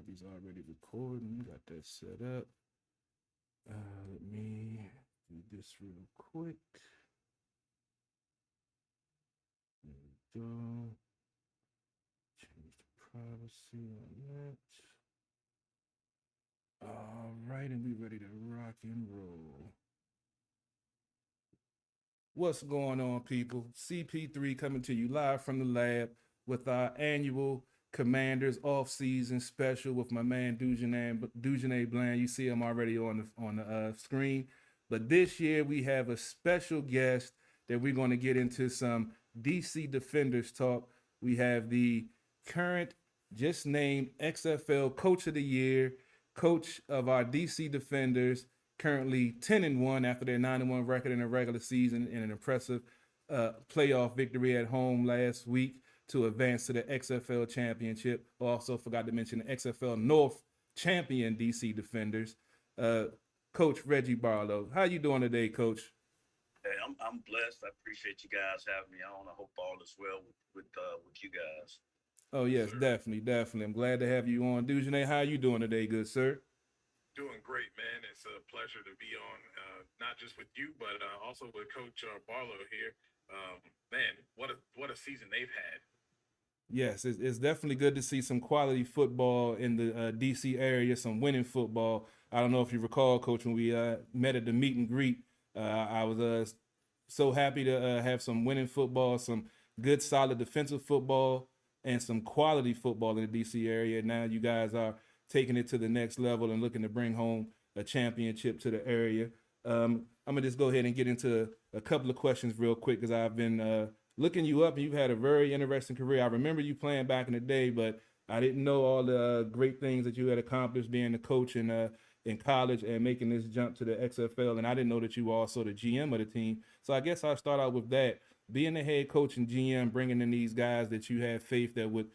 He's already recording. Got that set up. Let me do this real quick. There we go. Change the privacy on that. All right, and we ready to rock and roll. What's going on, people? CP3 coming to you live from the lab with our annual Commanders off-season special with my man Dujane Bland. You see him already on the screen. But this year we have a special guest that we're going to get into some DC Defenders talk. We have the current, just named XFL Coach of the Year, coach of our DC Defenders, currently 10-1 after their 9-1 record in the regular season and an impressive playoff victory at home last week to advance to the XFL championship. Also forgot to mention the XFL North champion DC Defenders, Coach Reggie Barlow. How you doing today, Coach? Hey, I'm blessed. I appreciate you guys having me on. I hope all is well with you guys. Oh yes, definitely. I'm glad to have you on. Dujane, how you doing today, good sir? Doing great, man. It's a pleasure to be on, not just with you, but also with Coach Barlow here. Man, what a season they've had. Yes, it's definitely good to see some quality football in the DC area, some winning football. I don't know if you recall, Coach, when we met at the meet and greet, I was so happy to have some winning football, some good, solid defensive football, and some quality football in the DC area. Now you guys are taking it to the next level and looking to bring home a championship to the area. I'm gonna just go ahead and get into a couple of questions real quick because I've been looking you up and you've had a very interesting career. I remember you playing back in the day, but I didn't know all the great things that you had accomplished being a coach in college and making this jump to the XFL. And I didn't know that you were also the GM of the team. So I guess I'll start out with that. Being the head coach and GM, bringing in these guys that you have faith that would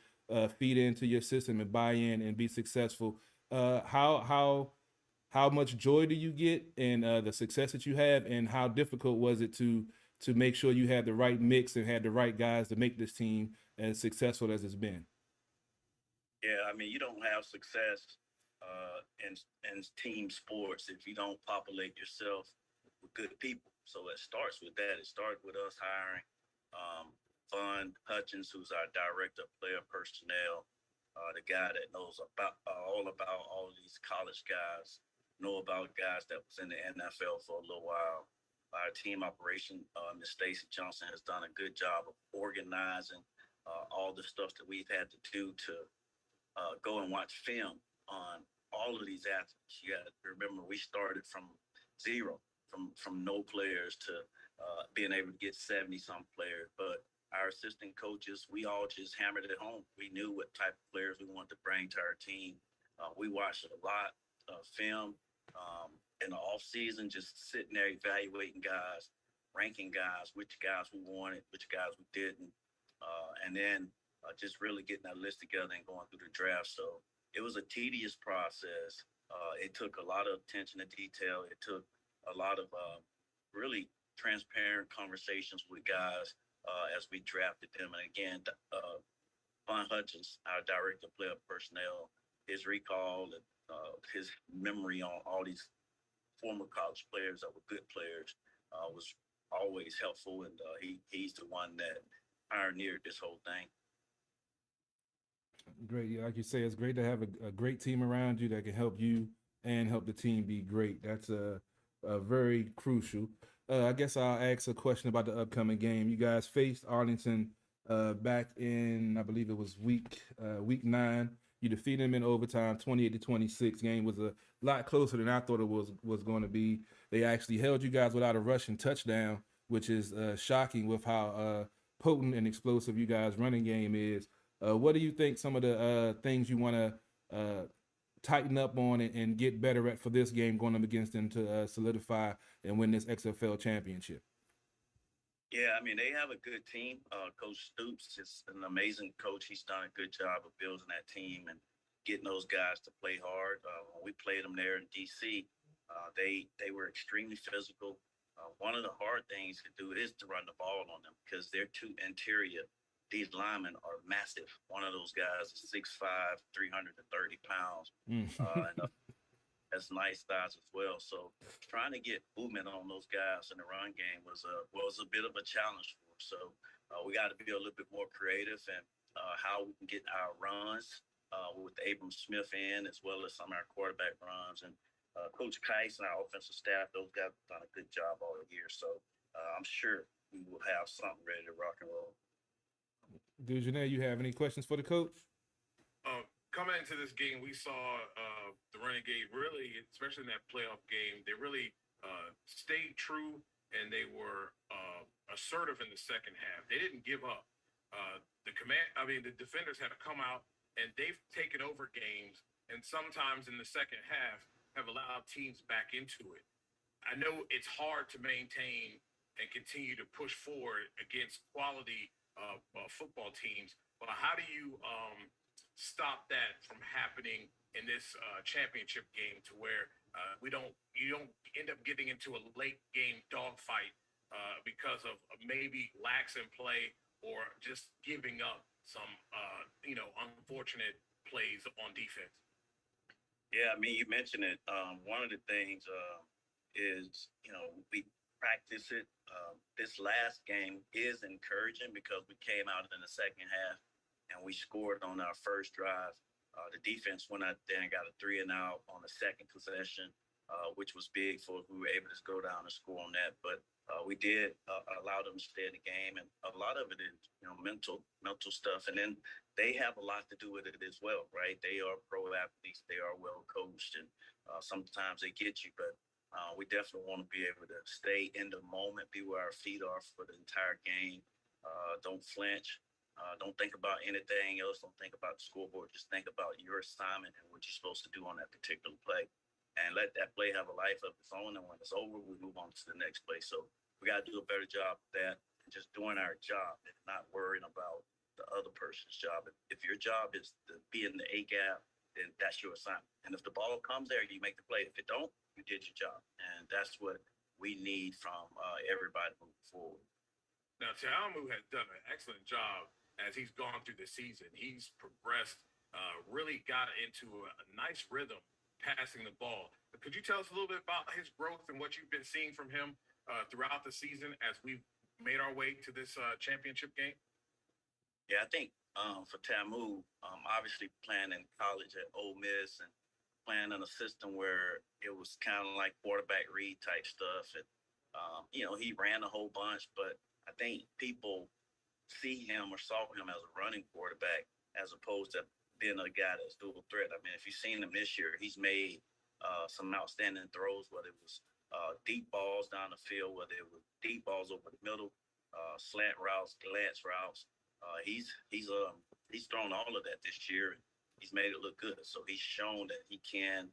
feed into your system and buy in and be successful. How much joy do you get in the success that you have, and how difficult was it to make sure you had the right mix and had the right guys to make this team as successful as it's been? Yeah, I mean, you don't have success in team sports if you don't populate yourself with good people. So it starts with that. It started with us hiring Vaughn Hutchins, who's our director of player personnel, the guy that knows about all these college guys, know about guys that was in the NFL for a little while. Our team operation, Ms. Stacy Johnson, has done a good job of organizing all the stuff that we've had to do to go and watch film on all of these athletes. You got to remember, we started from zero, from no players to being able to get 70 some players. But our assistant coaches, we all just hammered it home. We knew what type of players we wanted to bring to our team. We watched a lot of film in the off season, just sitting there evaluating guys, ranking guys, which guys we wanted, which guys we didn't, and then just really getting that list together and going through the draft. So it was a tedious process. It took a lot of attention to detail. It took a lot of really transparent conversations with guys as we drafted them. And again, Vaughn Hutchins, our director of player personnel, his recall and his memory on all these former college players that were good players was always helpful. And he's the one that pioneered this whole thing. Great. Yeah, like you say, it's great to have a great team around you that can help you and help the team be great. That's a very crucial. I guess I'll ask a question about the upcoming game. You guys faced Arlington back in, I believe it was week 9. You defeated them in overtime, 28-26. Game was a lot closer than I thought it was going to be. They actually held you guys without a rushing touchdown, which is shocking with how potent and explosive you guys' running game is. What do you think some of the things you want to tighten up on and get better at for this game going up against them to solidify and win this XFL championship? Yeah, I mean, they have a good team. Coach Stoops is an amazing coach. He's done a good job of building that team and getting those guys to play hard. When we played them there in DC, they were extremely physical. One of the hard things to do is to run the ball on them because they're too interior these linemen are massive. One of those guys is 6'5", 330 pounds. Mm. And that's nice size as well. So trying to get movement on those guys in the run game was a bit of a challenge for us. So we got to be a little bit more creative and how we can get our runs with Abram Smith in, as well as some of our quarterback runs. And Coach Keiss and our offensive staff, those guys have done a good job all year. So I'm sure we will have something ready to rock and roll. Dujanay, you have any questions for the coach? Coming into this game, we saw the Renegade really, especially in that playoff game, they really stayed true and they were assertive in the second half. They didn't give up. The defenders had to come out and they've taken over games, and sometimes in the second half have allowed teams back into it. I know it's hard to maintain and continue to push forward against quality football teams, but how do you stop that from happening in this championship game to where you don't end up getting into a late game dogfight because of maybe lax in play or just giving up some unfortunate plays on defense? Yeah, I mean, you mentioned it. One of the things is, we practice it. This last game is encouraging because we came out in the second half and we scored on our first drive. The defense went out there and got a 3-and-out on the second possession, which was big for us. We were able to go down and score on that. But we did allow them to stay in the game, and a lot of it is mental stuff. And then they have a lot to do with it as well, right? They are pro athletes, they are well coached, and sometimes they get you. But we definitely want to be able to stay in the moment, be where our feet are for the entire game. Don't flinch. Don't think about anything else. Don't think about the scoreboard. Just think about your assignment and what you're supposed to do on that particular play. And let that play have a life of its own. And when it's over, we move on to the next play. So we got to do a better job of that, just doing our job and not worrying about the other person's job. If your job is to be in the A gap, then that's your assignment. And if the ball comes there, you make the play. If it don't, you did your job. And that's what we need from everybody moving forward. Now, Ta'amu has done an excellent job as he's gone through the season. He's progressed, really got into a nice rhythm passing the ball. Could you tell us a little bit about his growth and what you've been seeing from him throughout the season as we've made our way to this championship game? Yeah, I think for Ta'amu, obviously playing in college at Ole Miss and playing in a system where it was kind of like quarterback read type stuff. And, he ran a whole bunch, but I think people see him or saw him as a running quarterback as opposed to being a guy that's dual threat. I mean, if you've seen him this year, he's made some outstanding throws, whether it was deep balls down the field, whether it was deep balls over the middle, slant routes, glance routes. He's thrown all of that this year. He's made it look good. So he's shown that he can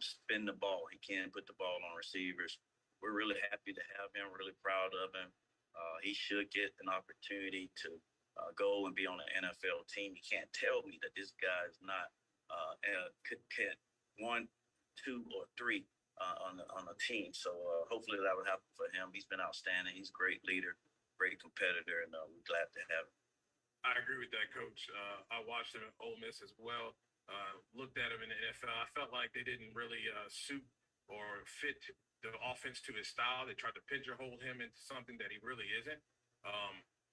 spin the ball. He can put the ball on receivers. We're really happy to have him, really proud of him. He should get an opportunity to go and be on an NFL team. You can't tell me that this guy is not could 1, 2, or 3 on a team. So hopefully that will happen for him. He's been outstanding. He's a great leader, great competitor, and we're glad to have him. I agree with that, Coach. I watched him at Ole Miss as well. Looked at him in the NFL. I felt like they didn't really suit or fit the offense to his style. They tried to pigeonhole him into something that he really isn't.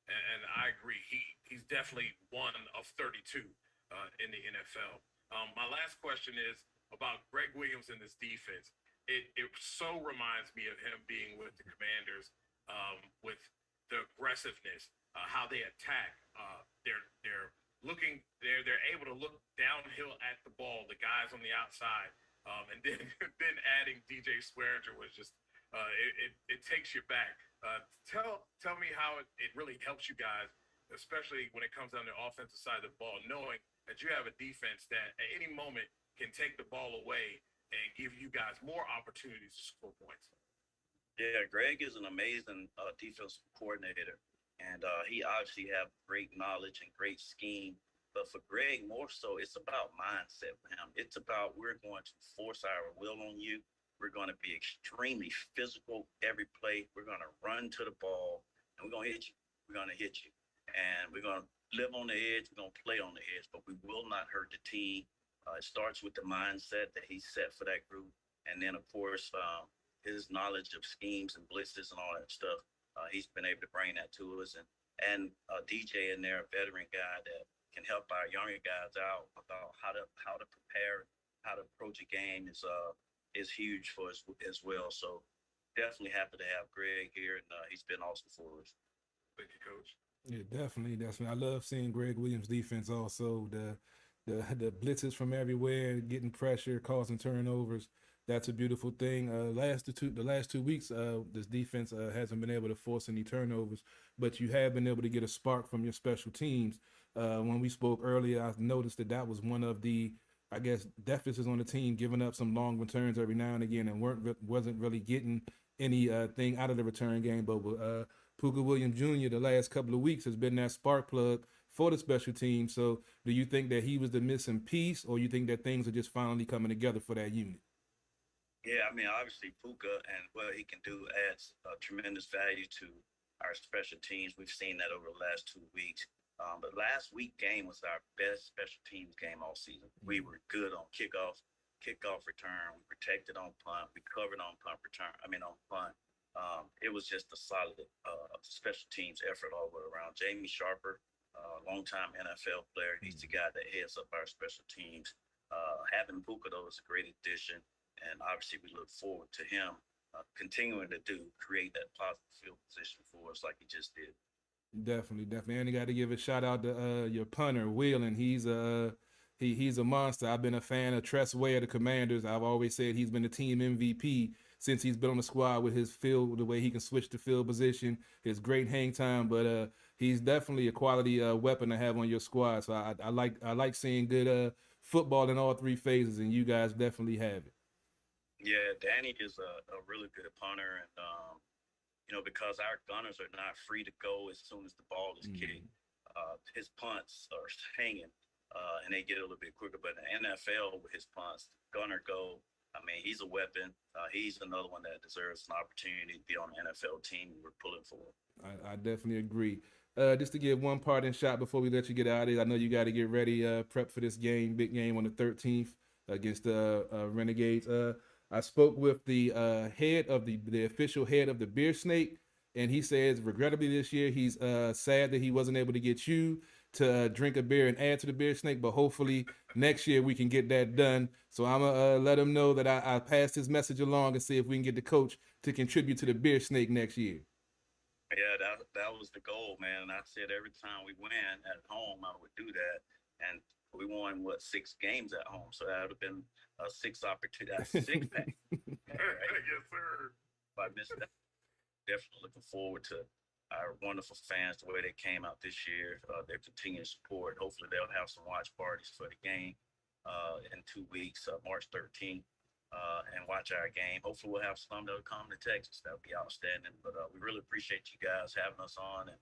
And I agree. He's definitely one of 32 in the NFL. My last question is about Gregg Williams and this defense. It so reminds me of him being with the Commanders, with the aggressiveness, how they attack. They're able to look downhill at the ball, the guys on the outside. And then adding DJ Swearinger was just it takes you back. Tell me how it really helps you guys, especially when it comes down to the offensive side of the ball, knowing that you have a defense that at any moment can take the ball away and give you guys more opportunities to score points. Yeah, Gregg is an amazing defensive coordinator, and he obviously have great knowledge and great scheme. But for Gregg, more so, it's about mindset for him. It's about we're going to force our will on you. We're going to be extremely physical every play. We're going to run to the ball, and we're going to hit you. We're going to hit you. and we're going to live on the edge. We're going to play on the edge, but we will not hurt the team. It starts with the mindset that he set for that group, and then of course his knowledge of schemes and blitzes and all that stuff. He's been able to bring that to us, and DJ in there, a veteran guy that can help our younger guys out about how to prepare, how to approach a game is huge for us as well. So definitely happy to have Greg here, and he's been awesome for us. Thank you, Coach. Yeah, definitely. I love seeing Greg Williams' defense. Also, the blitzes from everywhere, getting pressure, causing turnovers. That's a beautiful thing. The last 2 weeks, this defense hasn't been able to force any turnovers, but you have been able to get a spark from your special teams. When we spoke earlier, I noticed that was one of the, I guess, deficits on the team, giving up some long returns every now and again, and wasn't really getting any thing out of the return game. But Puka Williams Jr. the last couple of weeks has been that spark plug for the special team. So do you think that he was the missing piece, or you think that things are just finally coming together for that unit? Yeah, I mean, obviously Puka and what he can do adds tremendous value to our special teams. We've seen that over the last 2 weeks. But last week game was our best special teams game all season. We were good on kickoff return. We protected on punt. We covered on punt return. On punt. It was just a solid special teams effort all the way around. Jamie Sharper, longtime NFL player. He's the guy that heads up our special teams. Having Puka, though, is a great addition. And obviously, we look forward to him continuing to create that positive field position for us like he just did. Definitely. And you got to give a shout out to your punter, Whelan. He's a monster. I've been a fan of Tress Way of the Commanders. I've always said he's been the team MVP since he's been on the squad with his field, the way he can switch the field position, his great hang time. But he's definitely a quality weapon to have on your squad. So I like seeing good football in all three phases, and you guys definitely have it. Yeah, Danny is a really good punter, and because our gunners are not free to go as soon as the ball is kicked, his punts are hanging, and they get a little bit quicker. But in the NFL, with his punts, gunner go. He's a weapon. He's another one that deserves an opportunity to be on the NFL team. We're pulling for him. I definitely agree. Just to give one parting shot before we let you get out of here, I know you got to get ready, prep for this game, big game on the 13th against the Renegades. I spoke with the head of the official head of the Beer Snake, and he says, regrettably this year, he's sad that he wasn't able to get you to drink a beer and add to the Beer Snake, but hopefully next year we can get that done. So I'm going to let him know that I passed his message along and see if we can get the coach to contribute to the Beer Snake next year. Yeah, that was the goal, man. And I said every time we win at home, I would do that. And we won, 6 games at home. So that would have been a 6 opportunity, a 6-pack. Right? Yes, sir. If I missed that, definitely looking forward to our wonderful fans, the way they came out this year, their continued support. Hopefully they'll have some watch parties for the game in 2 weeks, March 13th, and watch our game. Hopefully we'll have some that'll come to Texas. That would be outstanding. But we really appreciate you guys having us on, and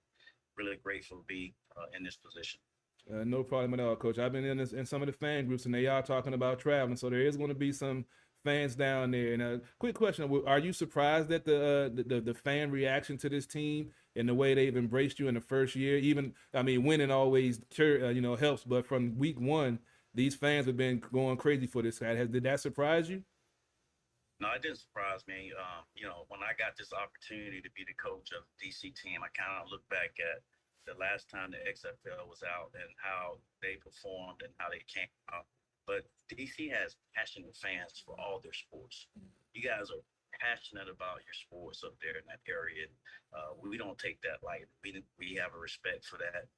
really grateful to be in this position. No problem at all, Coach. I've been in some of the fan groups, and they are talking about traveling, so there is going to be some fans down there. And quick question: are you surprised at the fan reaction to this team and the way they've embraced you in the first year? Winning always helps, but from week one, these fans have been going crazy for this guy. Did that surprise you? No, it didn't surprise me. When I got this opportunity to be the coach of the DC team, I kind of look back at the last time the XFL was out and how they performed and how they came out. But DC has passionate fans for all their sports. You guys are passionate about your sports up there in that area. We don't take that lightly. We have a respect for that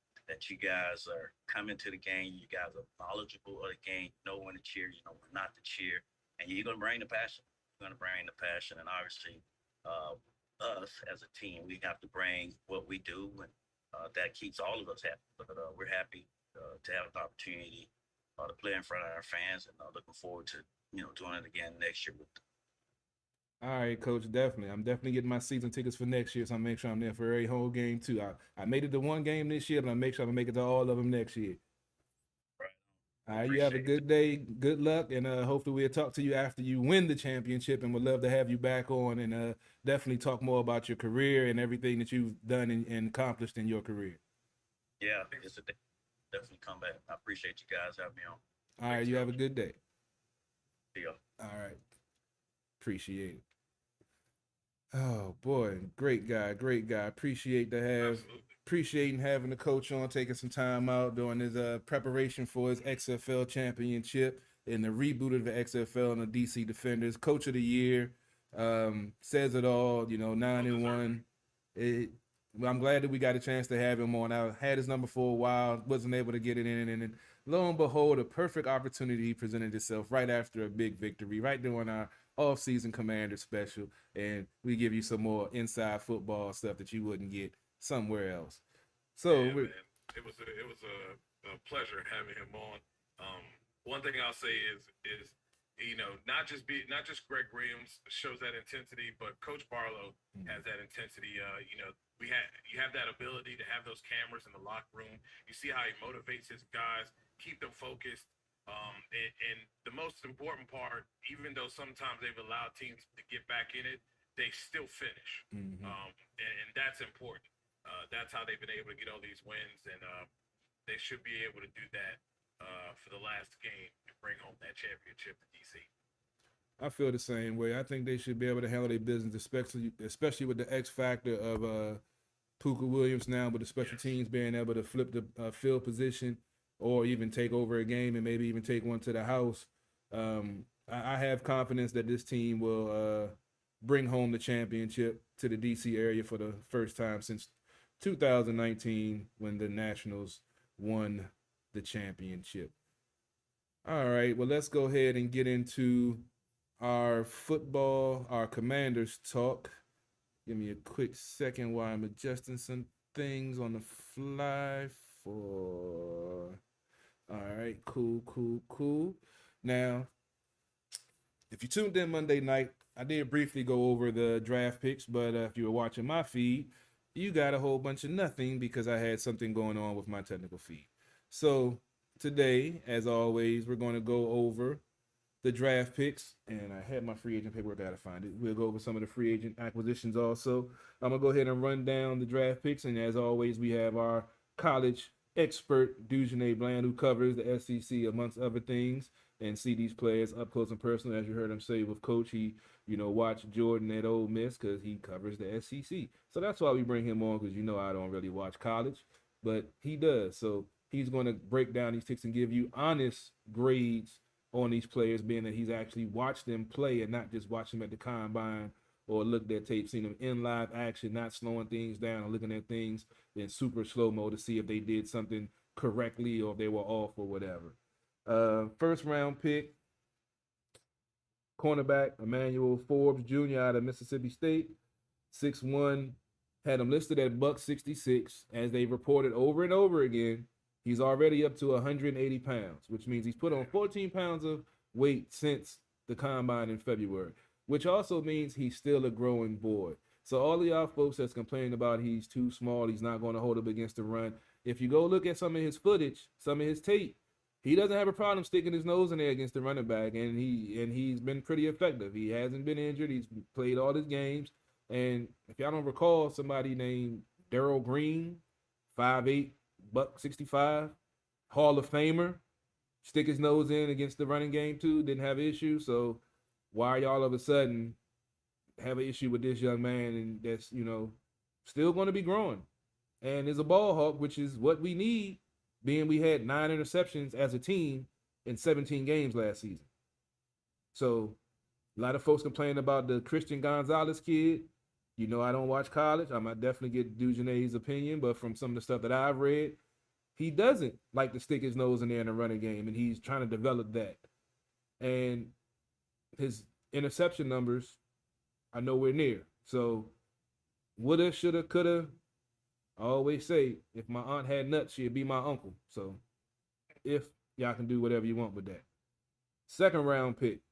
you guys are coming to the game. You guys are knowledgeable of the game. You know when to cheer, you know when not to cheer. And you're going to bring the passion. You're going to bring the passion. And obviously, us as a team, we have to bring what we do, and that keeps all of us happy. But we're happy to have the opportunity to play in front of our fans, and looking forward to doing it again next year with them. All right, Coach, definitely. I'm definitely getting my season tickets for next year, so I'll make sure I'm there for every whole game too. I made it to one game this year, but I'll make sure I make it to all of them next year. Right. All right, you have a good day, good luck, and hopefully we'll talk to you after you win the championship, and we'd love to have you back on and definitely talk more about your career and everything that you've done and accomplished in your career. Yeah, it's a definitely come back. I appreciate you guys having me on. All right, you have a good day. See ya. All right. Appreciate it. Oh boy, great guy, great guy. Absolutely. Appreciating having the coach on, taking some time out doing his preparation for his XFL championship and the reboot of the XFL and the DC Defenders. Coach of the year, says it all. 9-1. Well, I'm glad that we got a chance to have him on. I had his number for a while, wasn't able to get it in, and then lo and behold, a perfect opportunity presented itself right after a big victory, right during our off-season Commander special, and we give you some more inside football stuff that you wouldn't get somewhere else. So Yeah, man. It was a pleasure having him on. One thing I'll say is not just Greg Williams shows that intensity, but Coach Barlow has that intensity. You have that ability to have those cameras in the locker room. You see how he motivates his guys, keep them focused. And the most important part, even though sometimes they've allowed teams to get back in it, they still finish. And that's important. That's how they've been able to get all these wins, and they should be able to do that for the last game and bring home that championship to DC. I feel the same way. I think they should be able to handle their business, especially with the X factor of Puka Williams now, with the special teams being able to flip the field position or even take over a game and maybe even take one to the house. I have confidence that this team will bring home the championship to the DC area for the first time since 2019 when the Nationals won the championship. All right, well, let's go ahead and get into our Commanders talk. Give me a quick second while I'm adjusting some things on the fly for... All right, cool. Now, if you tuned in Monday night, I did briefly go over the draft picks, but if you were watching my feed, you got a whole bunch of nothing because I had something going on with my technical feed. So today, as always, we're going to go over the draft picks, and I had my free agent paperwork. I gotta find it. We'll go over some of the free agent acquisitions also. I'm gonna go ahead and run down the draft picks, and as always, we have our college expert Dujane Bland, who covers the SEC amongst other things, and see these players up close and personal. As you heard him say with Coach, he watched Jordan at Ole Miss because he covers the SEC. So that's why we bring him on, because I don't really watch college, but he does. So he's going to break down these picks and give you honest grades on these players, being that he's actually watched them play and not just watched them at the combine or looked at tape, seen them in live action, not slowing things down and looking at things in super slow-mo to see if they did something correctly or if they were off or whatever. First round pick, cornerback Emmanuel Forbes Jr. out of Mississippi State, 6'1", had him listed at $166. As they reported over and over again, he's already up to 180 pounds, which means he's put on 14 pounds of weight since the combine in February, which also means he's still a growing boy. So all of y'all folks that's complaining about he's too small, he's not going to hold up against the run, if you go look at some of his footage, some of his tape, he doesn't have a problem sticking his nose in there against the running back, and he's been pretty effective. He hasn't been injured. He's played all his games. And if y'all don't recall, somebody named Darrell Green, 5'8", $165, Hall of Famer, stick his nose in against the running game too, didn't have issues. So why y'all all of a sudden have an issue with this young man and that's, still going to be growing and is a ball hawk, which is what we need, being we had 9 interceptions as a team in 17 games last season. So a lot of folks complaining about the Christian Gonzalez kid. I don't watch college. I might definitely get Dujane's opinion, but from some of the stuff that I've read, he doesn't like to stick his nose in there in the running game, and he's trying to develop that. And his interception numbers are nowhere near. So woulda, shoulda, coulda. I always say, if my aunt had nuts, she'd be my uncle. So if y'all can do whatever you want with that. Second round pick.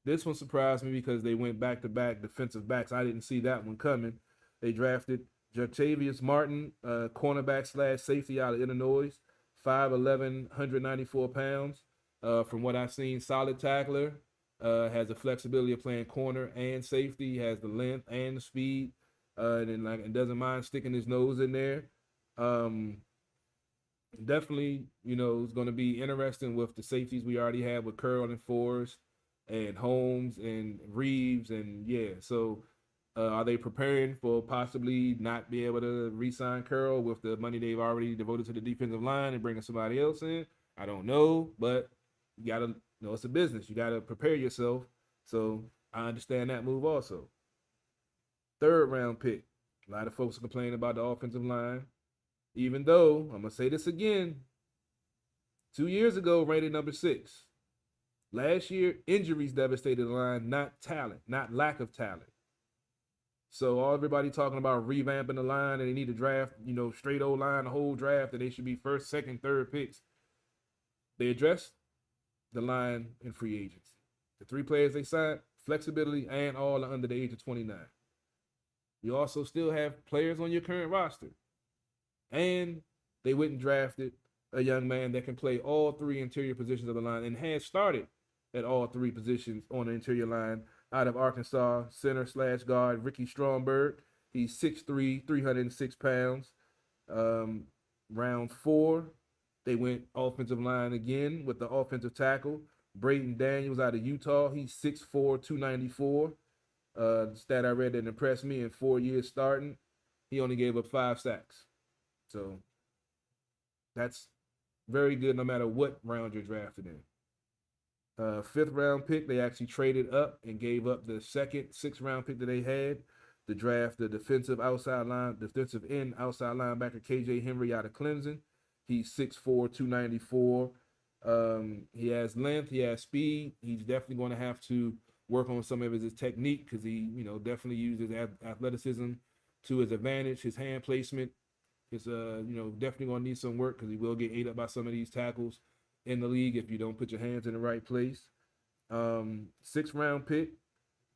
This one surprised me because they went back-to-back defensive backs. I didn't see that one coming. They drafted Jartavius Martin, cornerback / safety out of Illinois, 5'11", 194 pounds. From what I've seen, solid tackler, has the flexibility of playing corner and safety, has the length and the speed, and doesn't mind sticking his nose in there. definitely, it's going to be interesting with the safeties we already have with Curl and Forrest and Holmes and Reeves. And yeah, so are they preparing for possibly not be able to re-sign Curl with the money they've already devoted to the defensive line and bringing somebody else in? I don't know, but you got to know it's a business. You got to prepare yourself. So I understand that move also. Third round pick. A lot of folks are complaining about the offensive line. Even though, I'm going to say this again, 2 years ago, rated number 6. Last year, injuries devastated the line, not talent, not lack of talent. So everybody talking about revamping the line and they need to draft, straight O-line, the whole draft, and they should be first, second, third picks. They addressed the line in free agency. The 3 players they signed, flexibility, and all are under the age of 29. You also still have players on your current roster. And they went and drafted a young man that can play all 3 interior positions of the line and has started at all 3 positions on the interior line out of Arkansas, center/guard, Ricky Stromberg. He's 6'3", 306 pounds. Round 4, they went offensive line again with the offensive tackle, Braden Daniels out of Utah. He's 6'4", 294. The stat I read that impressed me in 4 years starting, he only gave up 5 sacks. So that's very good no matter what round you're drafted in. 5th round pick, they actually traded up and gave up the second 6th round pick that they had to draft the defensive end outside linebacker KJ Henry out of Clemson. He's 6'4", 294. He has length, he has speed. He's definitely going to have to work on some of his technique because he, definitely uses athleticism to his advantage. His hand placement is, definitely going to need some work because he will get ate up by some of these tackles in the league if you don't put your hands in the right place. 6th round pick,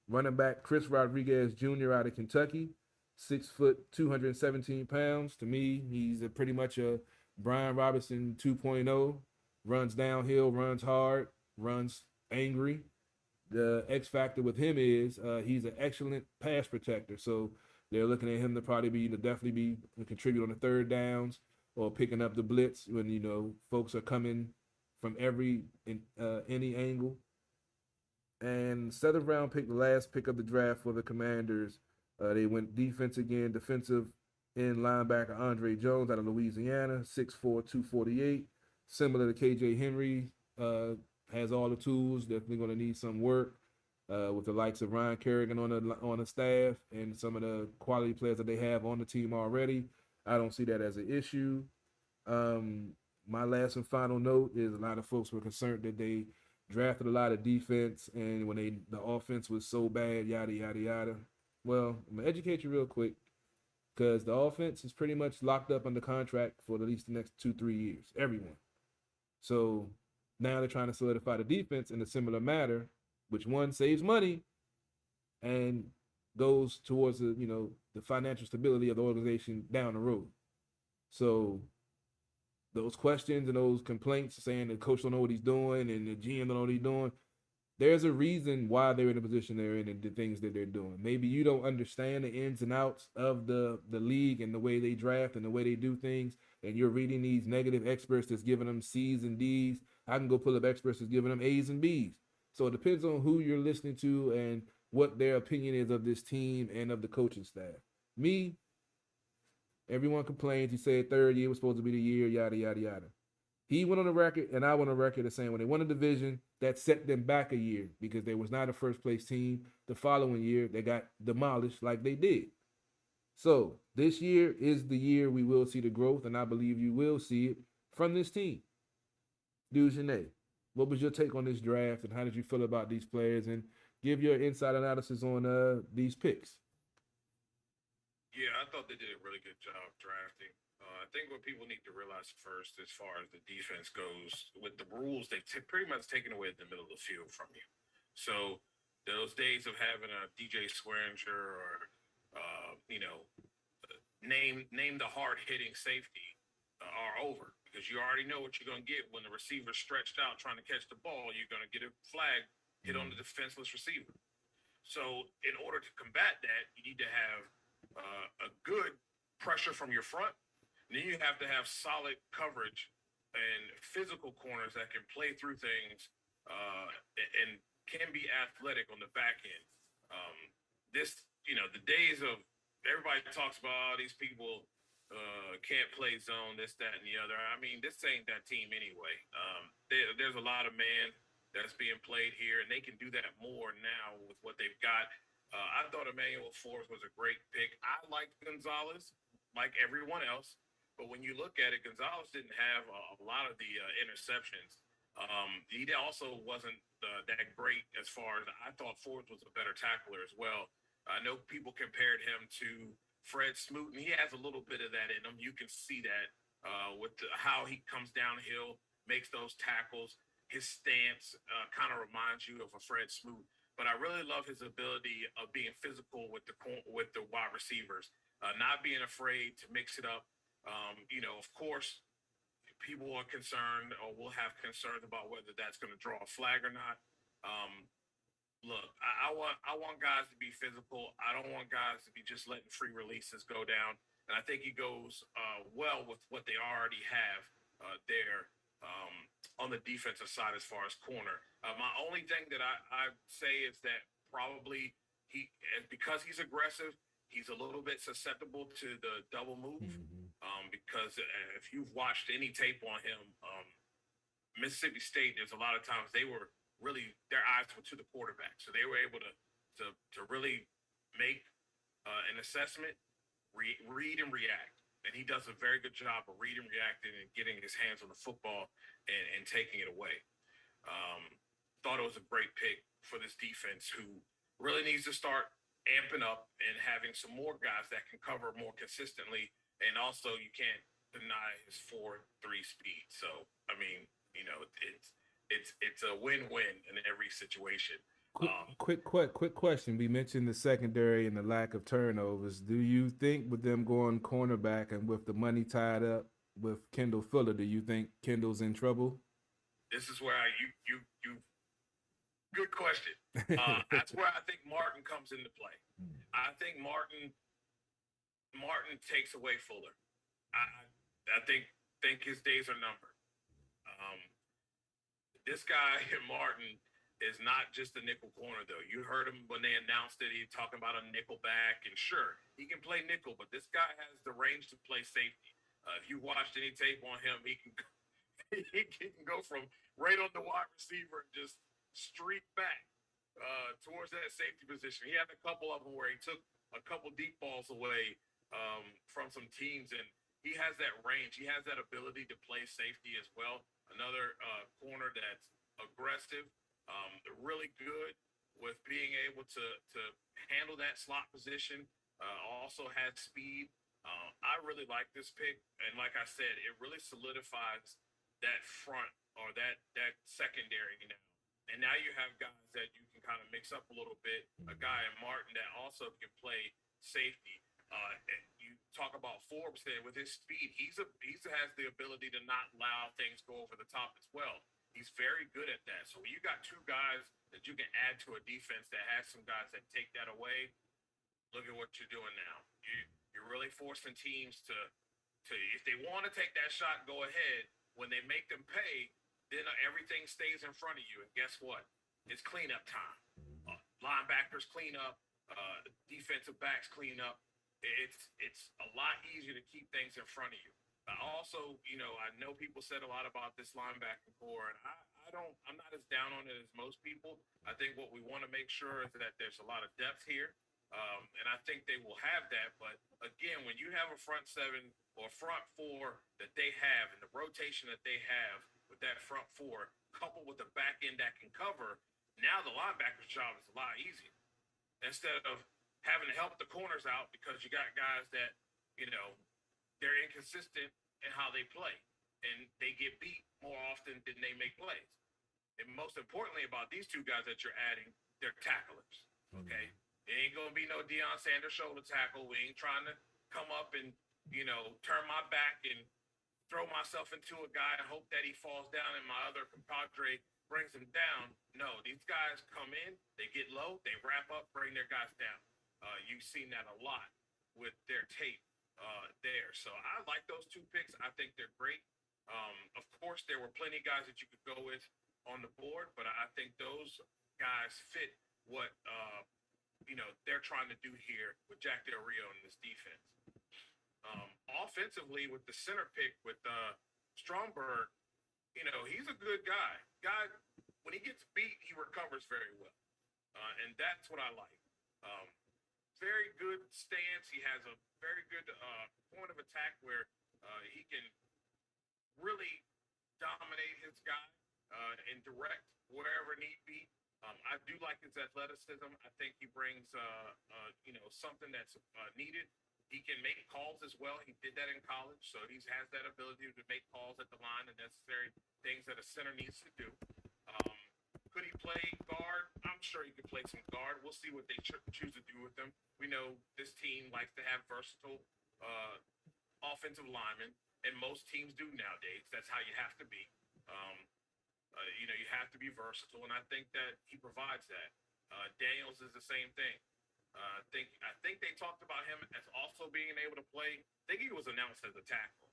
running back Chris Rodriguez Jr. out of Kentucky, 6 foot, 217 pounds. To me, he's pretty much a Brian Robinson 2.0. Runs downhill, runs hard, runs angry. The X factor with him is he's an excellent pass protector. So they're looking at him to probably definitely be contribute on the 3rd downs or picking up the blitz when folks are coming from any angle. And 7th round pick, the last pick of the draft for the Commanders, they went defense again, defensive end linebacker Andre Jones out of Louisiana, 6'4", 248. Similar to KJ Henry, has all the tools. Definitely going to need some work with the likes of Ryan Kerrigan on the staff and some of the quality players that they have on the team already. I don't see that as an issue. My last and final note is a lot of folks were concerned that they drafted a lot of defense and when the offense was so bad, yada, yada, yada. Well, I'm going to educate you real quick because the offense is pretty much locked up under contract for at least the next 2-3 years, everyone. So now they're trying to solidify the defense in a similar manner, which one saves money and goes towards the financial stability of the organization down the road. So those questions and those complaints saying the coach don't know what he's doing and the GM don't know what he's doing, there's a reason why they're in the position they're in and the things that they're doing. Maybe you don't understand the ins and outs of the league and the way they draft and the way they do things, and you're reading these negative experts that's giving them C's and D's. I can go pull up experts that's giving them A's and B's. So it depends on who you're listening to and what their opinion is of this team and of the coaching staff. Me, everyone complains. He said 3rd year was supposed to be the year, yada, yada, yada. He went on the record, and I went on the record the same. When they won a division, that set them back a year because they was not a first-place team. The following year, they got demolished like they did. So this year is the year we will see the growth, and I believe you will see it from this team. Dujanet, what was your take on this draft, and how did you feel about these players? And give your inside analysis on these picks. Yeah, I thought they did a really good job drafting. I think what people need to realize first, as far as the defense goes, with the rules, they've pretty much taken away the middle of the field from you. So those days of having a DJ Swearinger or, name the hard-hitting safety are over because you already know what you're going to get when the receiver's stretched out trying to catch the ball. You're going to get a flag hit on the defenseless receiver. So in order to combat that, you need to have a good pressure from your front Then you have to have solid coverage and physical corners that can play through things and can be athletic on the back end. The days of everybody talks about all these people can't play zone, this, that, and the other. I mean, this ain't that team anyway. There's a lot of man that's being played here, and they can do that more now with what they've got. I thought Emmanuel Forbes was a great pick. I liked Gonzalez, like everyone else, but when you look at it, Gonzalez didn't have a lot of the interceptions. He also wasn't that great as far as I thought. Forbes was a better tackler as well. I know people compared him to Fred Smoot, and he has a little bit of that in him. You can see that with how he comes downhill, makes those tackles. His stance kind of reminds you of a Fred Smoot. But I really love his ability of being physical with the wide receivers, not being afraid to mix it up. Of course, people are concerned or will have concerns about whether that's going to draw a flag or not. Look, I want guys to be physical. I don't want guys to be just letting free releases go down. And I think he goes well with what they already have there on the defensive side as far as corner. My only thing that I say is that probably because he's aggressive, he's a little bit susceptible to the double move. Because if you've watched any tape on him, Mississippi State, there's a lot of times their eyes were to the quarterback, so they were able to really make an assessment, read and react. And he does a very good job of reading, reacting, and getting his hands on the football and taking it away. Thought it was a great pick for this defense, who really needs to start amping up and having some more guys that can cover more consistently. And also, you can't deny his 4.3 speed. So, I mean, it's a win-win in every situation. Quick question. We mentioned the secondary and the lack of turnovers. Do you think with them going cornerback and with the money tied up with Kendall Fuller, do you think Kendall's in trouble? This is where you good question. That's where I think Martin comes into play. I think Martin takes away Fuller. I think his days are numbered. This guy, Martin, is not just a nickel corner, though. You heard him when they announced it. He's talking about a nickel back, and sure, he can play nickel, but this guy has the range to play safety. If you watched any tape on him, he can go from right on the wide receiver and just streak back towards that safety position. He had a couple of them where he took a couple deep balls away from some teams, and he has that range. He has that ability to play safety as well. Another corner that's aggressive, really good with being able to handle that slot position. Also has speed. I really like this pick, and like I said, it really solidifies that front or that secondary now. And now you have guys that you can kind of mix up a little bit. A guy in Martin that also can play safety. And you talk about Forbes there with his speed. He has the ability to not allow things go over the top as well. He's very good at that. So when you got two guys that you can add to a defense that has some guys that take that away, look at what you're doing now. You're really forcing teams to if they want to take that shot, go ahead. When they make them pay, then everything stays in front of you. And guess what? It's cleanup time. Linebackers clean up. Defensive backs clean up. It's a lot easier to keep things in front of you. Also, I know people said a lot about this linebacking core, and I'm not as down on it as most people. I think what we want to make sure is that there's a lot of depth here, and I think they will have that. But again, when you have a front seven or front four that they have, and the rotation that they have with that front four, coupled with the back end that can cover, now the linebacker's job is a lot easier. Instead of having to help the corners out because you got guys that, they're inconsistent in how they play, and they get beat more often than they make plays. And most importantly about these two guys that you're adding, they're tacklers, okay? It ain't going to be no Deion Sanders shoulder tackle. We ain't trying to come up and, turn my back and throw myself into a guy and hope that he falls down and my other compadre brings him down. No, these guys come in, they get low, they wrap up, bring their guys down. You've seen that a lot with their tape there. So I like those two picks. I think they're great. Of course, there were plenty of guys that you could go with on the board, but I think those guys fit what they're trying to do here with Jack Del Rio and this defense. Offensively, with the center pick with Stromberg, he's a good guy. When he gets beat, he recovers very well, and that's what I like. Um, Very good stance. He has a very good point of attack where he can really dominate his guy and direct wherever need be. I do like his athleticism. I think he brings something that's needed. He can make calls as well. He did that in college, so he has that ability to make calls at the line, the necessary things that a center needs to do. Um, could he play guard? I'm sure he could play some guard. We'll see what they choose to do with him. We know this team likes to have versatile offensive linemen, and most teams do nowadays. That's how you have to be. You have to be versatile, and I think that he provides that. Daniels is the same thing. I think they talked about him as also being able to play. I think he was announced as a tackle,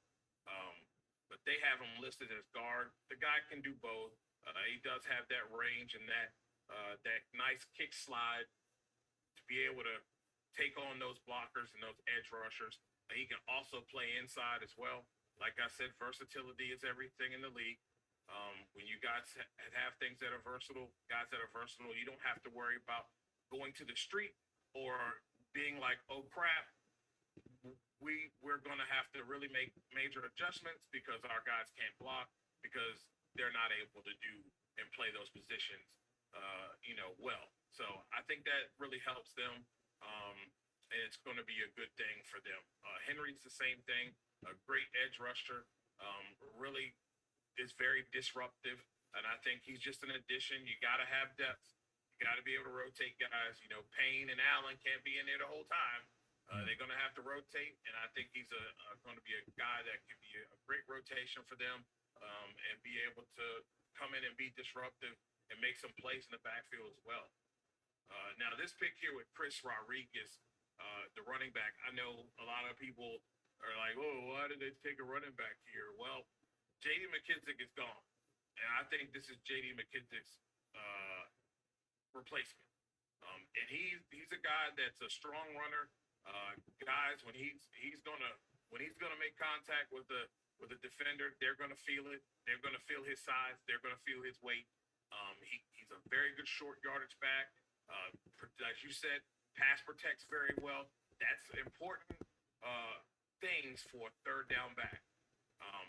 but they have him listed as guard. The guy can do both. He does have that range and that nice kick slide to be able to take on those blockers and those edge rushers. He can also play inside as well. Like I said, versatility is everything in the league. When you guys have things that are versatile, you don't have to worry about going to the street or being like, oh crap, we're going to have to really make major adjustments because our guys can't block because they're not able to do and play those positions, well. So I think that really helps them, and it's going to be a good thing for them. Henry's the same thing, a great edge rusher, really is very disruptive, and I think he's just an addition. You got to have depth. You got to be able to rotate guys. Payne and Allen can't be in there the whole time. They're going to have to rotate, and I think he's going to be a guy that can be a great rotation for them and be able to come in and be disruptive and make some plays in the backfield as well. Now, this pick here with Chris Rodriguez, the running back, I know a lot of people are like, oh, why did they take a running back here? Well, J.D. McKissick is gone, and I think this is J.D. McKissick's replacement. And he's a guy that's a strong runner. Guys, when he's gonna make contact with the defender, they're gonna feel it. They're gonna feel his size. They're gonna feel his weight. He's a very good short yardage back. As you said, pass protects very well. That's important things for a third down back.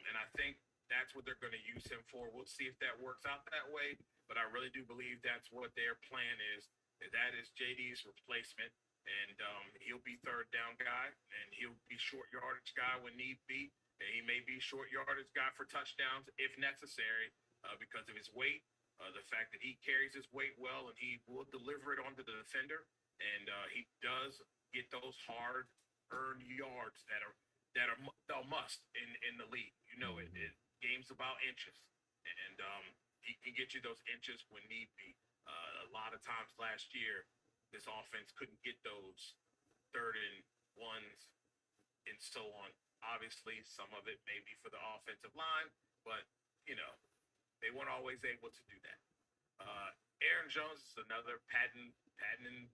And I think that's what they're going to use him for. We'll see if that works out that way. But I really do believe that's what their plan is. That is JD's replacement. And he'll be third down guy. And he'll be short yardage guy when need be. And he may be short yardage guy for touchdowns if necessary because of his weight. The fact that he carries his weight well and he will deliver it onto the defender. And he does get those hard-earned yards that are a must in the league. It game's about inches, and he can get you those inches when need be. A lot of times last year, this offense couldn't get those 3rd and 1s and so on. Obviously, some of it may be for the offensive line, but they weren't always able to do that. Aaron Jones is another patenting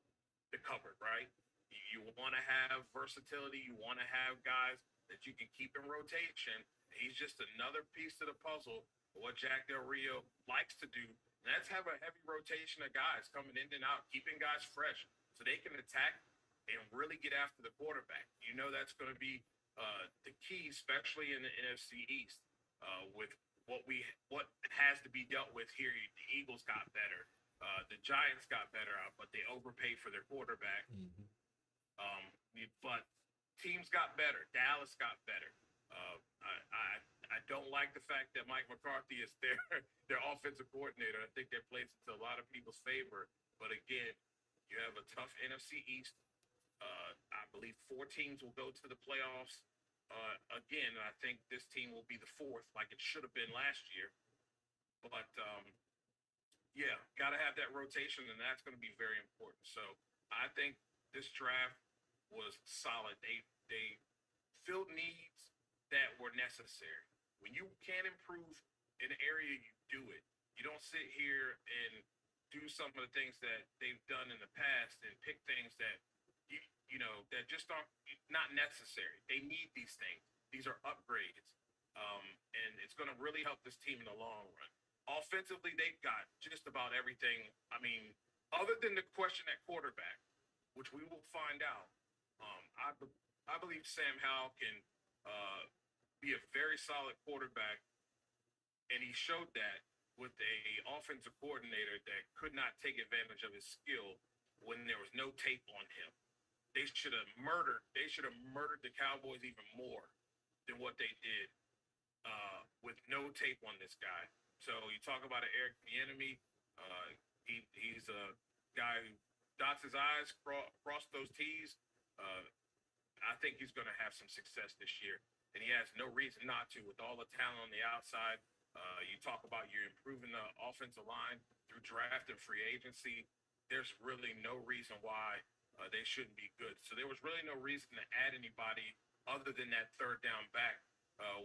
the cupboard, right? You want to have versatility. You want to have guys that you can keep in rotation. He's just another piece to the puzzle of what Jack Del Rio likes to do. And that's have a heavy rotation of guys coming in and out, keeping guys fresh so they can attack and really get after the quarterback. That's going to be the key, especially in the NFC East, with what has to be dealt with here. The Eagles got better. The Giants got better, but they overpaid for their quarterback. Mm-hmm. But teams got better. Dallas got better. I don't like the fact that Mike McCarthy is their offensive coordinator. I think that plays into a lot of people's favor. But again, you have a tough NFC East. I believe 4 teams will go to the playoffs. Again, I think this team will be the 4th, like it should have been last year. But yeah, got to have that rotation, and that's going to be very important. So I think this draft was solid. They filled needs that were necessary. When you can improve in an area, you do it. You don't sit here and do some of the things that they've done in the past and pick things that that just aren't not necessary. They need these things. These are upgrades, and it's going to really help this team in the long run. Offensively, they've got just about everything. I mean, other than the question at quarterback, which we will find out. I believe Sam Howell can be a very solid quarterback, and he showed that with a offensive coordinator that could not take advantage of his skill when there was no tape on him. They should have murdered the Cowboys even more than what they did with no tape on this guy. So you talk about Eric Bieniemy. He's a guy who dots his I's, cross those T's. I think he's going to have some success this year, and he has no reason not to with all the talent on the outside. You talk about you improving the offensive line through draft and free agency. There's really no reason why they shouldn't be good. So there was really no reason to add anybody other than that third down back,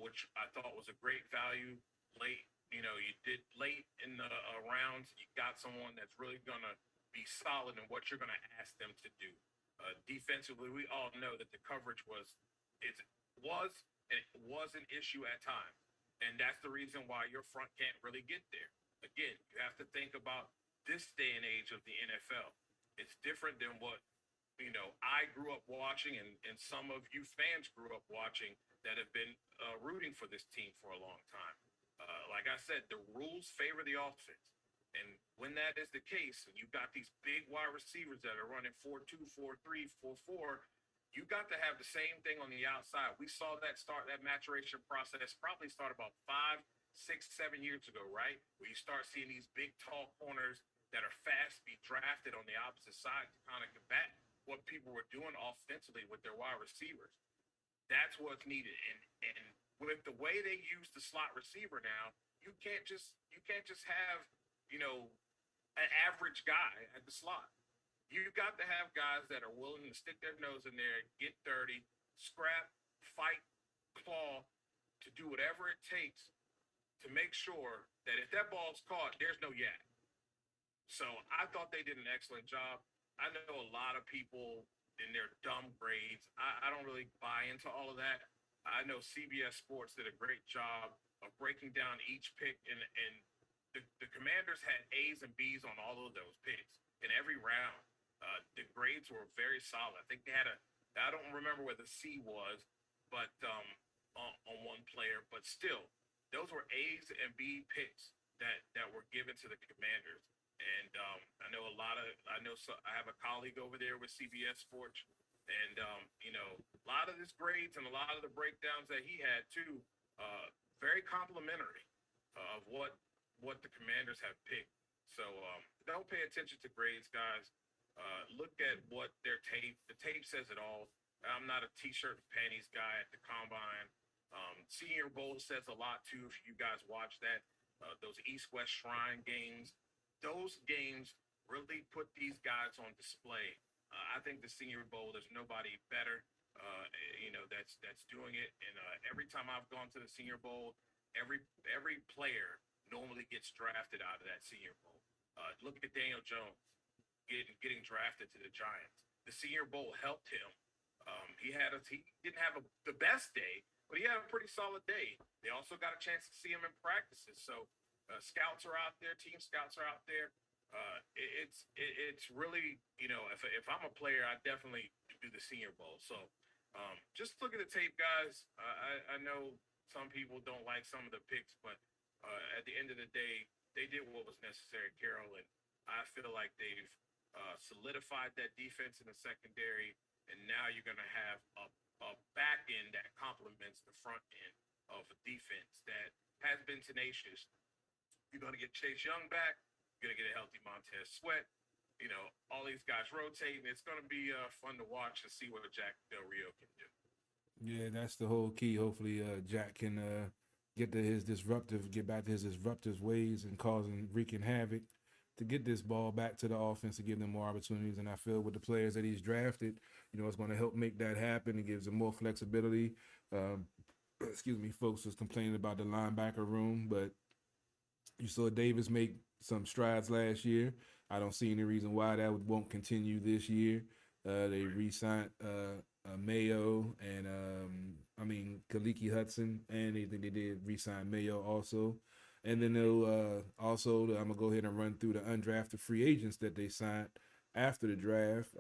which I thought was a great value late. You did late in the rounds. You got someone that's really going to be solid in what you're going to ask them to do. Defensively, we all know that the coverage was an issue at times. And that's the reason why your front can't really get there. Again, you have to think about this day and age of the NFL. It's different than what, I grew up watching and some of you fans grew up watching that have been rooting for this team for a long time. Like I said, the rules favor the offense. And when that is the case, and you've got these big wide receivers that are running 4-2, 4-3, 4-4, you got to have the same thing on the outside. We saw that maturation process probably start about 5, 6, 7 years ago, right? Where you start seeing these big, tall corners that are fast be drafted on the opposite side to kind of combat what people were doing offensively with their wide receivers. That's what's needed. And with the way they use the slot receiver now, you can't just have, an average guy at the slot. You've got to have guys that are willing to stick their nose in there, get dirty, scrap, fight, claw, to do whatever it takes to make sure that if that ball's caught, there's no yak. So I thought they did an excellent job. I know a lot of people in their dumb grades. I don't really buy into all of that. I know CBS Sports did a great job of breaking down each pick, and the Commanders had A's and B's on all of those picks in every round. The grades were very solid. I think they had I don't remember where the C was, but on one player, but still, those were A's and B picks that were given to the Commanders. And I have a colleague over there with CBS Sports, and a lot of his grades and a lot of the breakdowns that he had too, very complimentary of what the Commanders have picked. So don't pay attention to grades, guys. Look at what the tape says it all. I'm not a t-shirt and panties guy at the combine. Senior Bowl says a lot too. If you guys watch that, those East-West Shrine games, those games really put these guys on display. I think the Senior Bowl, there's nobody better, that's doing it. And every time I've gone to the Senior Bowl, every player normally gets drafted out of that Senior Bowl. Look at Daniel Jones getting drafted to the Giants. The Senior Bowl helped him. He didn't have the best day, but he had a pretty solid day. They also got a chance to see him in practices. So scouts are out there, team scouts are out there. It's really, if I'm a player, I definitely do the Senior Bowl. So just look at the tape, guys. I know some people don't like some of the picks, but at the end of the day, they did what was necessary, Carol, and I feel like they've solidified that defense in the secondary, and now you're going to have a back end that complements the front end of a defense that has been tenacious. You're going to get Chase Young back. You're going to get a healthy Montez Sweat. All these guys rotating. It's going to be fun to watch and see what Jack Del Rio can do. Yeah, that's the whole key. Hopefully, Jack can get back to his disruptive ways and wreaking havoc. to get this ball back to the offense to give them more opportunities. And I feel with the players that he's drafted, it's going to help make that happen. It gives them more flexibility. Excuse me, folks was complaining about the linebacker room, but you saw Davis make some strides last year. I don't see any reason why that won't continue this year. They re-signed Mayo and Kaliki Hudson, and they did re-sign Mayo also. And then they'll also, I'm gonna go ahead and run through the undrafted free agents that they signed after the draft.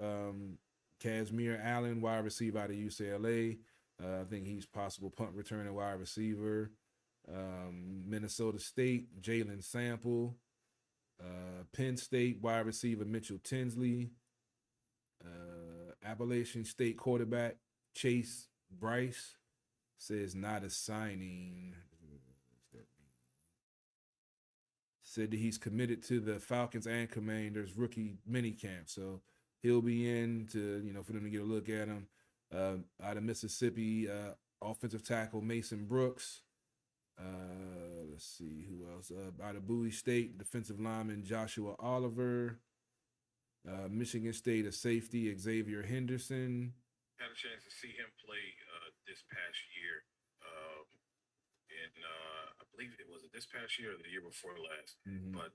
Casimir Allen, wide receiver out of UCLA. I think he's possible punt returning wide receiver. Minnesota State, Jalen Sample. Penn State wide receiver Mitchell Tinsley. Appalachian State quarterback Chase Bryce says not a signing. Said that he's committed to the Falcons and Commanders rookie minicamp, so he'll be in to for them to get a look at him. Out of Mississippi, offensive tackle Mason Brooks. Let's see who else. Out of Bowie State, defensive lineman Joshua Oliver. Michigan State, a safety Xavier Henderson. Had a chance to see him play this past year. I believe it was this past year or the year before last. Mm-hmm. But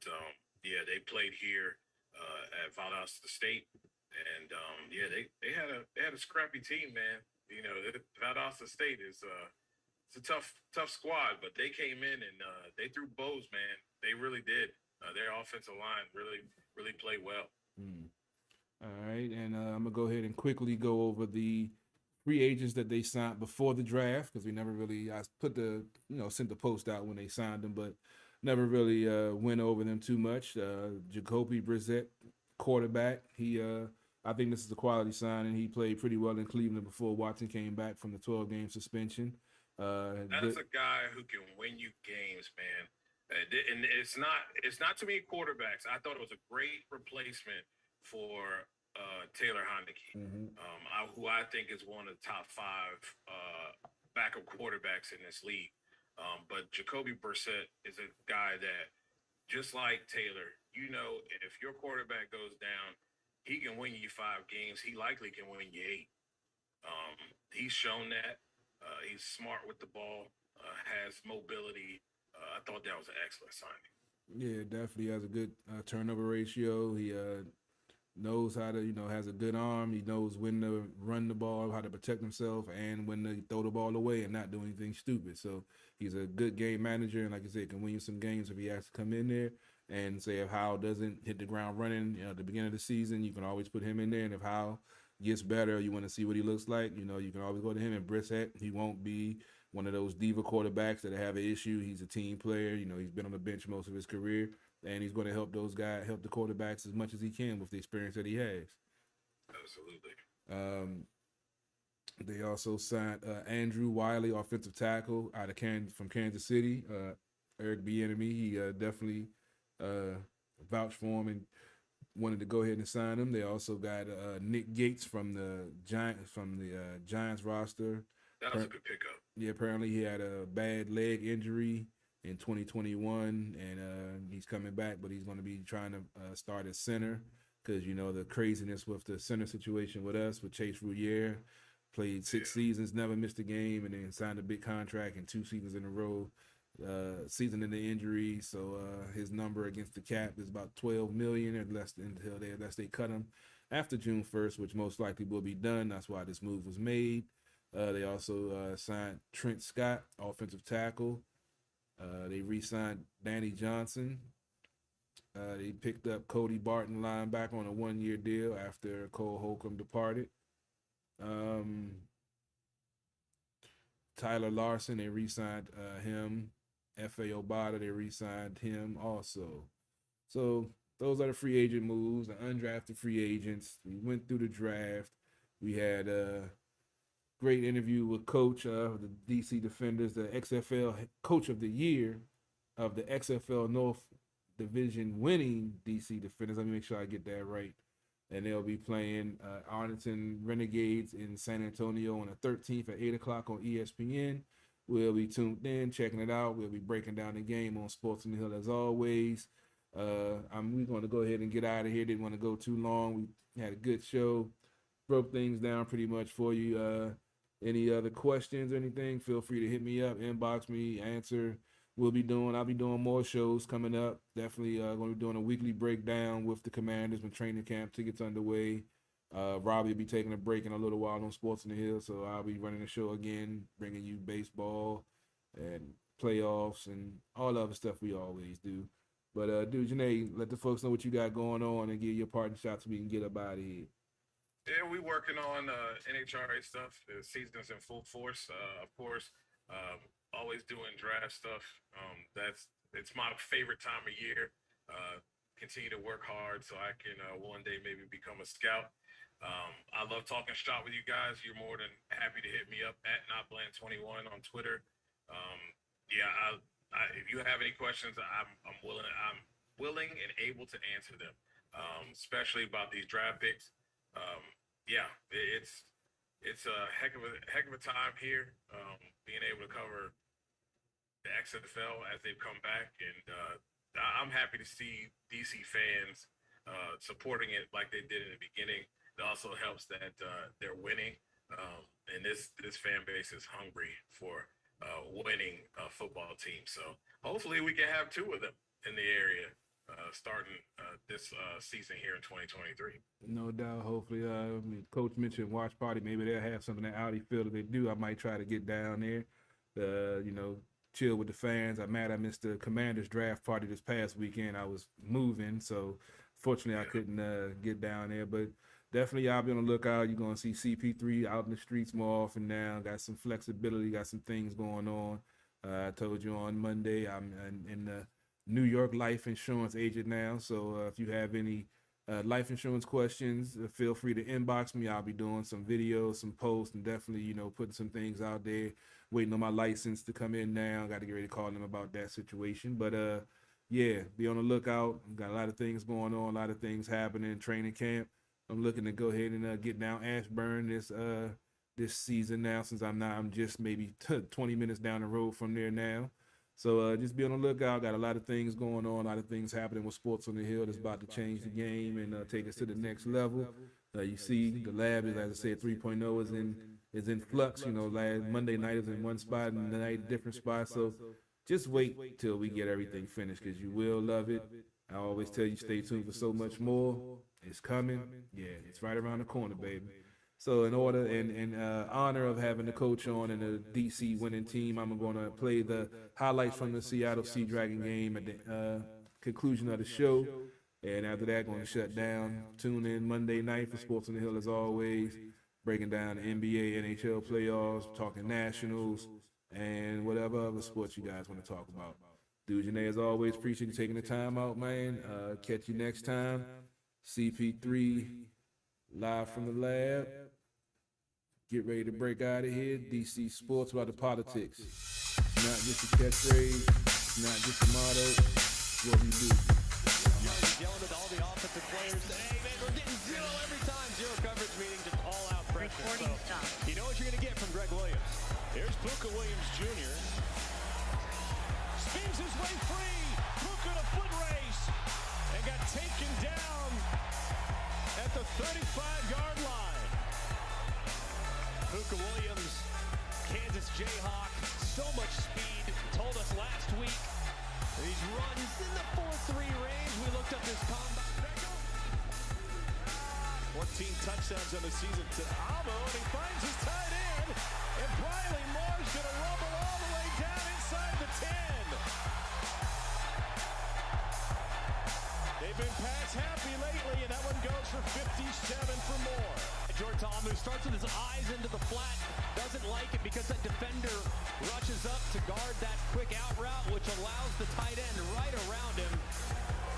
they played here at Valdosta State, and they had a scrappy team, man. Valdosta State is it's a tough squad, but they came in and they threw bows, man. They really did. Their offensive line really played well. All right, and I'm gonna go ahead and quickly go over the free agents that they signed before the draft, because we never really sent the post out when they signed them, but never really went over them too much. Jacoby Brissett, quarterback. I think this is a quality signing. He played pretty well in Cleveland before Watson came back from the 12-game suspension. That's a guy who can win you games, man. And it's not too many quarterbacks. I thought it was a great replacement for Taylor Heineke, who I think is one of the top 5 backup quarterbacks in this league. But Jacoby Brissett is a guy that, just like Taylor, if your quarterback goes down, he can win you 5 games. He likely can win you 8. He's shown that. He's smart with the ball, has mobility. I thought that was an excellent signing. Yeah, definitely has a good turnover ratio. He knows how to, has a good arm. He knows when to run the ball, how to protect himself, and when to throw the ball away and not do anything stupid. So he's a good game manager, and like I said, can win you some games if he has to come in there. And say if Howell doesn't hit the ground running, at the beginning of the season, you can always put him in there. And if Howell gets better, you want to see what he looks like, you can always go to him. And Brissett, he won't be one of those diva quarterbacks that have an issue. He's a team player. He's been on the bench most of his career, and he's going to help the quarterbacks as much as he can with the experience that he has. Absolutely. They also signed Andrew Wiley, offensive tackle from Kansas City. Eric Bieniemy, he definitely vouched for him and wanted to go ahead and sign him. They also got Nick Gates from the Giants roster. That was a good pickup. Yeah, apparently he had a bad leg injury in 2021, and he's coming back, but he's going to be trying to start at center because, the craziness with the center situation with us, with Chase Roullier, played 6 seasons, never missed a game, and then signed a big contract in 2 seasons in a row, season in the injury. So his number against the cap is about $12 million unless they cut him after June 1st, which most likely will be done. That's why this move was made. They also signed Trent Scott, offensive tackle. They re-signed Danny Johnson. They picked up Cody Barton, linebacker, on a 1-year deal after Cole Holcomb departed. Tyler Larson, they re-signed him. F.A. Obata, they re-signed him also. So those are the free agent moves, the undrafted free agents. We went through the draft. We had great interview with Coach of the DC Defenders, the XFL Coach of the Year of the XFL North Division winning DC Defenders. Let me make sure I get that right. And they'll be playing Arlington Renegades in San Antonio on the 13th at 8 o'clock on ESPN. We'll be tuned in, checking it out. We'll be breaking down the game on Sports on the Hill as always. We're going to go ahead and get out of here. Didn't want to go too long. We had a good show, broke things down pretty much for you. Any other questions or anything, feel free to hit me up, inbox me, answer. I'll be doing more shows coming up. Definitely going to be doing a weekly breakdown with the Commanders when training camp tickets underway. Robbie will be taking a break in a little while on Sports on the Hill, so I'll be running the show again, bringing you baseball and playoffs and all the other stuff we always do. But, dude, Janae, let the folks know what you got going on and give your parting shot so we can get up out of here. Yeah, we working on NHRA stuff. The season's in full force. Of course, always doing draft stuff. It's my favorite time of year. Continue to work hard so I can one day maybe become a scout. I love talking shop with you guys. You're more than happy to hit me up at NotBland21 on Twitter. If you have any questions, I'm willing and able to answer them, especially about these draft picks. It's a heck of a time here, being able to cover the XFL as they've come back, and I'm happy to see DC fans supporting it like they did in the beginning. It also helps that they're winning, and this fan base is hungry for winning football team. So hopefully we can have two of them in the area starting this season here in 2023. No doubt. Hopefully, Coach mentioned watch party. Maybe they'll have something at Audi Field. If they do, I might try to get down there. Chill with the fans. I'm mad I missed the Commanders draft party this past weekend. I was moving, so fortunately I couldn't get down there. But definitely, I'll be on the lookout. You're gonna see CP3 out in the streets more often now. Got some flexibility. Got some things going on. I told you on Monday I'm in the New York life insurance agent now. So if you have any life insurance questions, feel free to inbox me. I'll be doing some videos, some posts, and definitely, putting some things out there. Waiting on my license to come in now. Got to get ready to call them about that situation. But be on the lookout. Got a lot of things going on, a lot of things happening in training camp. I'm looking to go ahead and get down Ashburn this season now, since I'm just maybe 20 minutes down the road from there now. So just be on the lookout. Got a lot of things going on, a lot of things happening with Sports on the Hill that's about to change the game and take us to the next level. You see, the lab is, as I said, 3.0 is in flux. Last Monday night is in one spot and tonight different spots. So just wait till we get everything finished, because you will love it. I always tell you, stay tuned for so much more. It's coming. Yeah, it's right around the corner, baby. So in order and honor of having the coach on and the DC winning team, I'm going to play the highlights from the Seattle Sea Dragon game at the conclusion of the show. And after that, going to shut down. Tune in Monday night for Sports on the Hill as always, breaking down the NBA, NHL playoffs, talking nationals, and whatever other sports you guys want to talk about. Dude, Janae, as always, appreciate you taking the time out, man. Catch you next time. CP3 live from the lab. Get ready to break out of here. DC Sports about the politics. It's not just a catchphrase. It's not just a motto. It's what we do. Yelling at all the offensive players. Hey, man, we're getting zero every time. Zero coverage meeting, just all out pressure. So, you know what you're going to get from Greg Williams. Here's Puka Williams Jr. Spins his way free. Puka to foot race. And got taken down at the 35-yard line. Puka Williams, Kansas Jayhawk, so much speed, told us last week. These runs in the 4.3 range. We looked up his combine. 14 touchdowns on the season to Amo, and he finds his tight end. And Briley Moore's going to rumble all the way down inside the 10. They've been pass happy lately, and that one goes for 57 for Moore. Jordan Ta'amu starts with his eyes into the flat, doesn't like it because that defender rushes up to guard that quick out route, which allows the tight end right around him.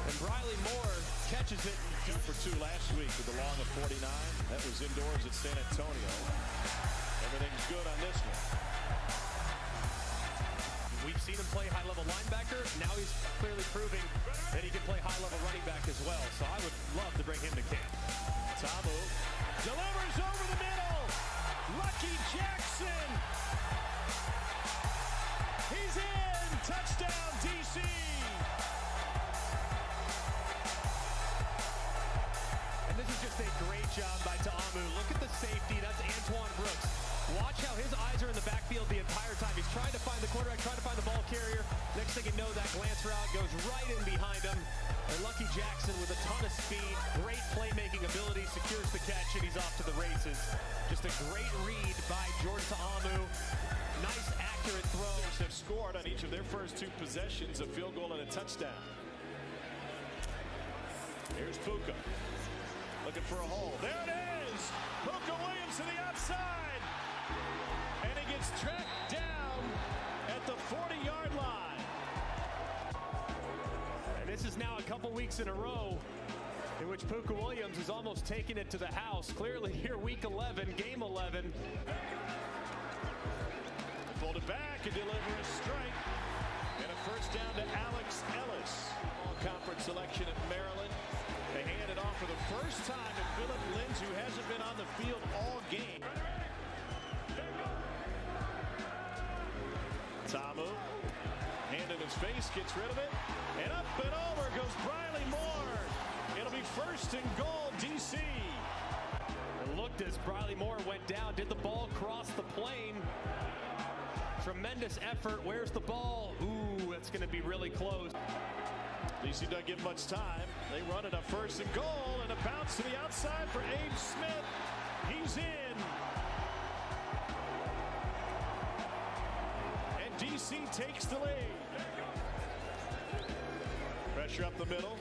And Briley Moore catches it. 2 for 2 last week with a long of 49. That was indoors at San Antonio. Everything's good on this one. We've seen him play high-level linebacker. Now he's clearly proving that he can play high-level running back as well. So I would love to bring him to camp. Ta'amu Delivers over the middle. Lucky Jackson. He's in. Touchdown, DC. Ta'amu. Look at the safety. That's Antoine Brooks. Watch how his eyes are in the backfield the entire time. He's trying to find the quarterback, trying to find the ball carrier. Next thing you know, that glance route goes right in behind him. And Lucky Jackson with a ton of speed, great playmaking ability, secures the catch, and he's off to the races. Just a great read by Jordan Ta'amu. Nice, accurate throw. Have scored on each of their first 2 possessions, a field goal and a touchdown. Here's Puka. Looking for a hole. There it is! Puka Williams to the outside! And he gets tracked down at the 40-yard line. And this is now a couple weeks in a row in which Puka Williams has almost taken it to the house. Clearly here, week 11, game 11. Pulled it back and deliver a strike. And a first down to Alex Ellis. All-conference selection at Maryland. They hand it off for the first time to Phillip Linds, who hasn't been on the field all game. Ta'amu, hand in his face, gets rid of it, and up and over goes Briley Moore. It'll be first and goal, DC. And looked as Briley Moore went down. Did the ball cross the plane? Tremendous effort. Where's the ball? Ooh, that's going to be really close. DC doesn't give much time. They run it up first and goal, and a bounce to the outside for Abe Smith. He's in. And DC takes the lead. Pressure up the middle.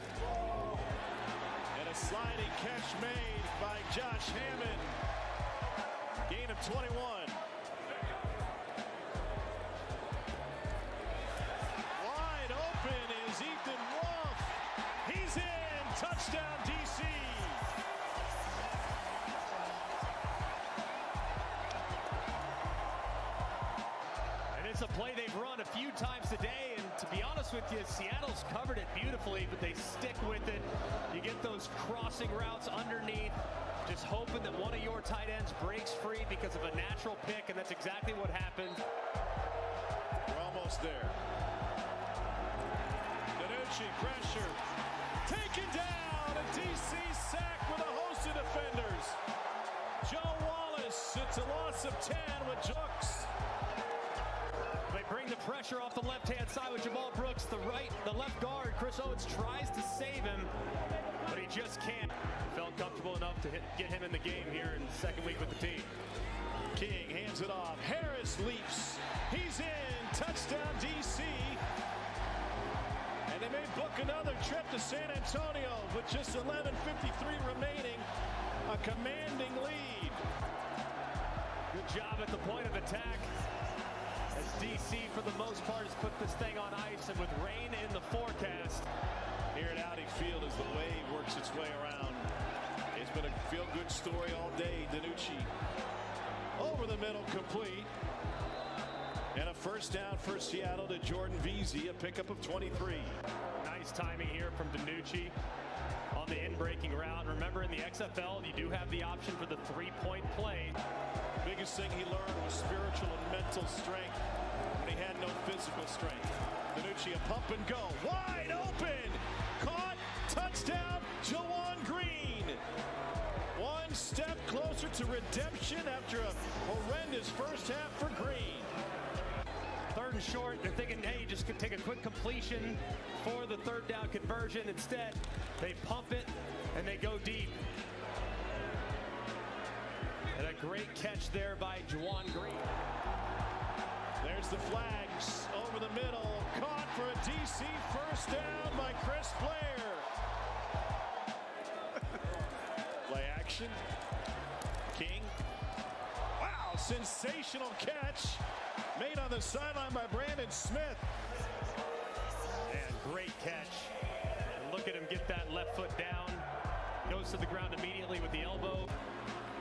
And a sliding catch made by Josh Hammond. Gain of 21. Wide open is Ethan Wolf. He's in. Touchdown, DC. And it's a play they've run a few times today, and to be honest with you, Seattle's covered it beautifully, but they stick with it. You get those crossing routes underneath, just hoping that one of your tight ends breaks free because of a natural pick, and that's exactly what happened. We're almost there. Danucci, pressure. Taken down. A DC sack with a host of defenders. Joe Wallace, it's a loss of 10 with Jooks. They bring the pressure off the left-hand side with Jamal Brooks. The left guard, Chris Owens, tries to save him, but he just can't. Felt comfortable enough to get him in the game here in the second week with the team. King hands it off. Harris leaps. He's in. Touchdown, DC. And they may book another trip to San Antonio with just 11:53 remaining. A commanding lead. Good job at the point of attack, as DC, for the most part, has put this thing on ice, and with rain in the forecast. Here at Audi Field as the wave works its way around. It's been a feel-good story all day. Danucci over the middle, complete. And a first down for Seattle to Jordan Veazey, a pickup of 23. Nice timing here from Danucci on the in-breaking route. Remember, in the XFL, you do have the option for the three-point play. Biggest thing he learned was spiritual and mental strength when he had no physical strength. Danucci, a pump and go. Wide open! Caught! Touchdown! Jawan Green! One step closer to redemption after a horrendous first half for Green. Third and short, they're thinking, hey, just take a quick completion for the third down conversion. Instead, they pump it and they go deep. And a great catch there by Jawan Green. There's the flags over the middle. Caught for a DC first down by Chris Blair. Play action. King. Wow, sensational catch. Made on the sideline by Brandon Smith. And great catch. And look at him get that left foot down. Goes to the ground immediately with the elbow.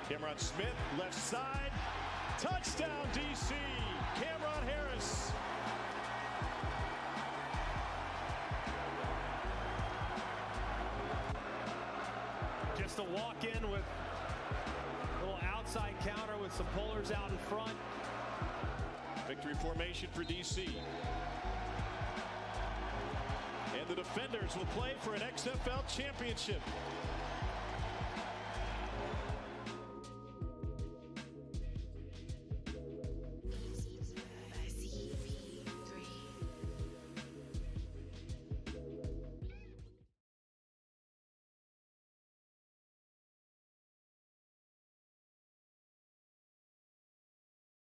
Cameron Smith, left side. Touchdown, DC. Cameron Harris. Just a walk-in with a little outside counter with some pullers out in front. Victory formation for DC. And the defenders will play for an XFL championship.